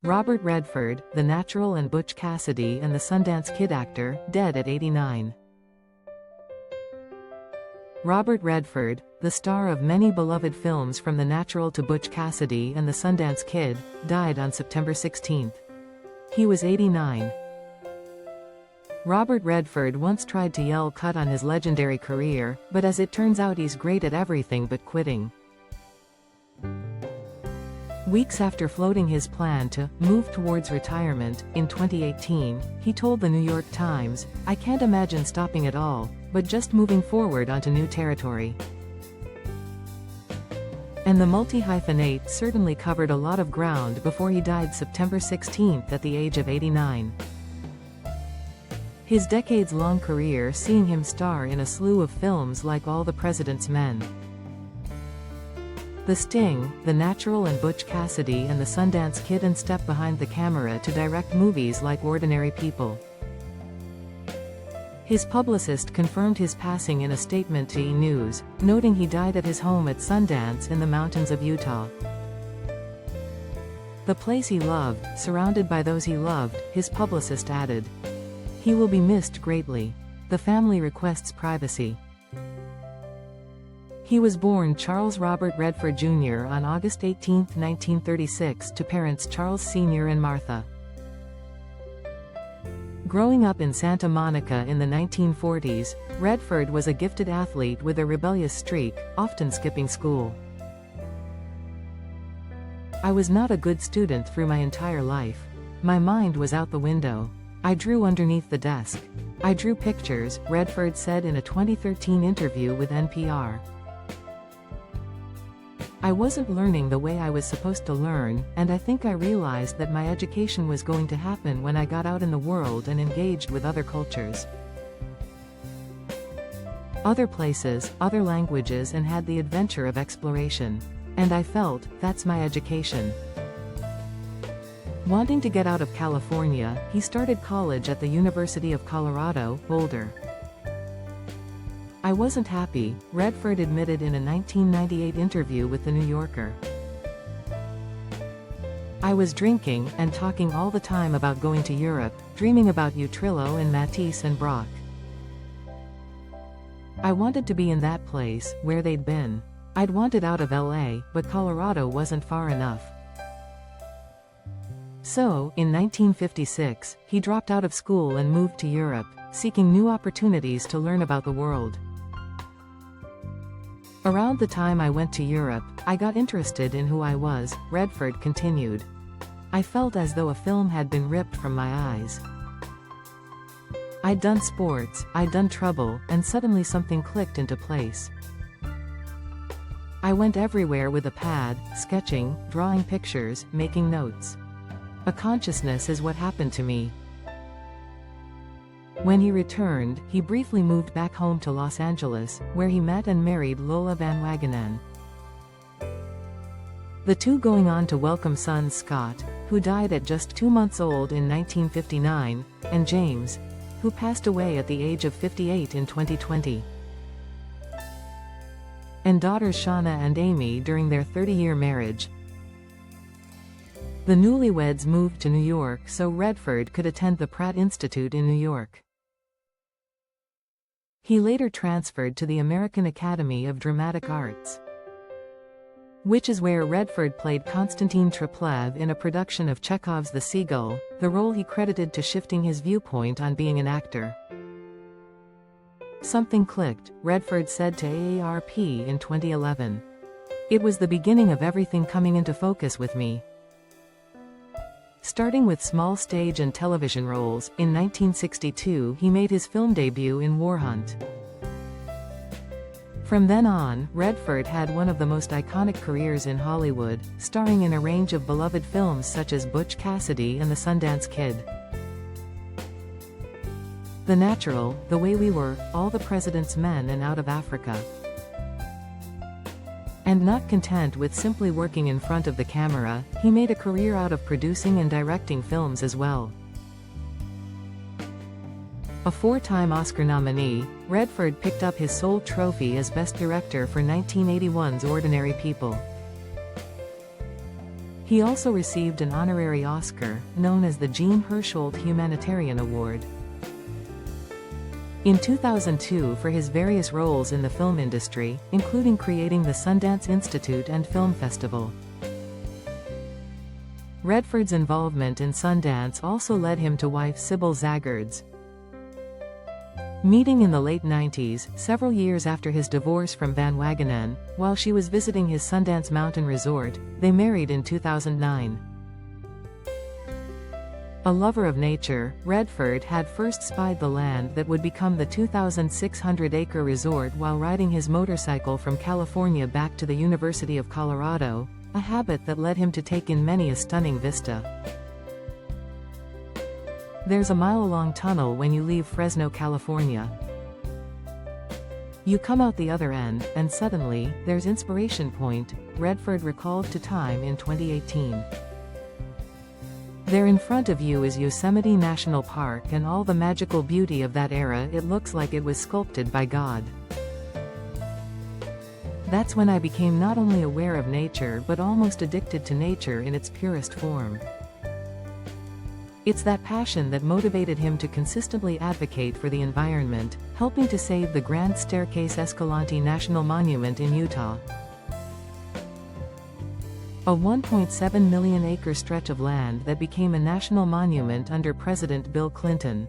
Robert Redford, the natural, and Butch Cassidy and the Sundance Kid actor, dead at 89. Robert Redford, the star of many beloved films from The Natural to Butch Cassidy and the Sundance Kid, died on September 16. He was 89. Robert Redford once tried to yell cut on his legendary career, but as it turns out he's great at everything but quitting. Weeks after floating his plan to move towards retirement, in 2018, he told the New York Times, "I can't imagine stopping at all, but just moving forward onto new territory." And the multi-hyphenate certainly covered a lot of ground before he died September 16 at the age of 89. His decades-long career seeing him star in a slew of films like All the President's Men, The Sting, The Natural, and Butch Cassidy and the Sundance Kid, and step behind the camera to direct movies like Ordinary People. His publicist confirmed his passing in a statement to E! News, noting he died at his home at Sundance in the mountains of Utah. The place he loved, surrounded by those he loved, his publicist added. He will be missed greatly. The family requests privacy. He was born Charles Robert Redford Jr. on August 18, 1936 to parents Charles Sr. and Martha. Growing up in Santa Monica in the 1940s, Redford was a gifted athlete with a rebellious streak, often skipping school. "I was not a good student through my entire life. My mind was out the window. I drew underneath the desk. I drew pictures," Redford said in a 2013 interview with NPR. "I wasn't learning the way I was supposed to learn, and I think I realized that my education was going to happen when I got out in the world and engaged with other cultures, other places, other languages, and had the adventure of exploration. And I felt, that's my education." Wanting to get out of California, he started college at the University of Colorado, Boulder. "I wasn't happy," Redford admitted in a 1998 interview with The New Yorker. "I was drinking, and talking all the time about going to Europe, dreaming about Utrillo and Matisse and Brock. I wanted to be in that place, where they'd been. I'd wanted out of LA, but Colorado wasn't far enough. So, in 1956, he dropped out of school and moved to Europe, seeking new opportunities to learn about the world. Around the time I went to Europe, I got interested in who I was," Redford continued. "I felt as though a film had been ripped from my eyes. I'd done sports, I'd done trouble, and suddenly something clicked into place. I went everywhere with a pad, sketching, drawing pictures, making notes. A consciousness is what happened to me." When he returned, he briefly moved back home to Los Angeles, where he met and married Lola Van Wagenen. The two going on to welcome son Scott, who died at just 2 months old in 1959, and James, who passed away at the age of 58 in 2020. And daughters Shauna and Amy during their 30-year marriage. The newlyweds moved to New York so Redford could attend the Pratt Institute in New York. He later transferred to the American Academy of Dramatic Arts, which is where Redford played Konstantin Treplev in a production of Chekhov's The Seagull, the role he credited to shifting his viewpoint on being an actor. "Something clicked," Redford said to AARP in 2011. "It was the beginning of everything coming into focus with me." Starting with small stage and television roles, in 1962 he made his film debut in War Hunt. From then on, Redford had one of the most iconic careers in Hollywood, starring in a range of beloved films such as Butch Cassidy and the Sundance Kid, The Natural, The Way We Were, All the President's Men, and Out of Africa. And not content with simply working in front of the camera, he made a career out of producing and directing films as well. A 4-time Oscar nominee, Redford picked up his sole trophy as Best Director for 1981's Ordinary People. He also received an honorary Oscar, known as the Jean Hersholt Humanitarian Award. In 2002 for his various roles in the film industry, including creating the Sundance Institute and Film Festival. Redford's involvement in Sundance also led him to wife Sybil Zagards. Meeting in the late 90s, several years after his divorce from Van Wagenen, while she was visiting his Sundance Mountain Resort, they married in 2009. A lover of nature, Redford had first spied the land that would become the 2,600-acre resort while riding his motorcycle from California back to the University of Colorado, a habit that led him to take in many a stunning vista. There's a mile-long tunnel when you leave Fresno, California. You come out the other end, and suddenly, there's Inspiration Point, Redford recalled to Time in 2018. There in front of you is Yosemite National Park and all the magical beauty of that era. It looks like it was sculpted by God. That's when I became not only aware of nature but almost addicted to nature in its purest form. It's that passion that motivated him to consistently advocate for the environment, helping to save the Grand Staircase Escalante National Monument in Utah. A 1.7 million-acre stretch of land that became a national monument under President Bill Clinton.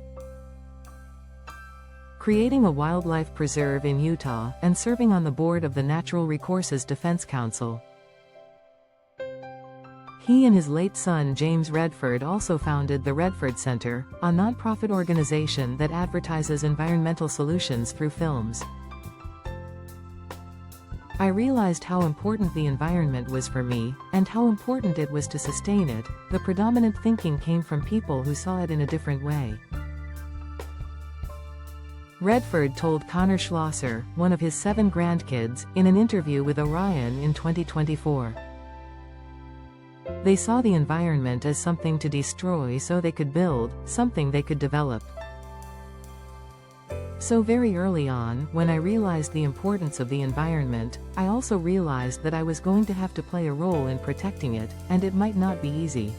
Creating a wildlife preserve in Utah, and serving on the board of the Natural Resources Defense Council. He and his late son James Redford also founded the Redford Center, a nonprofit organization that advertises environmental solutions through films. I realized how important the environment was for me, and how important it was to sustain it. The predominant thinking came from people who saw it in a different way. Redford told Connor Schlosser, one of his 7 grandkids, in an interview with Orion in 2024. They saw the environment as something to destroy so they could build, something they could develop. So very early on, when I realized the importance of the environment, I also realized that I was going to have to play a role in protecting it, and it might not be easy.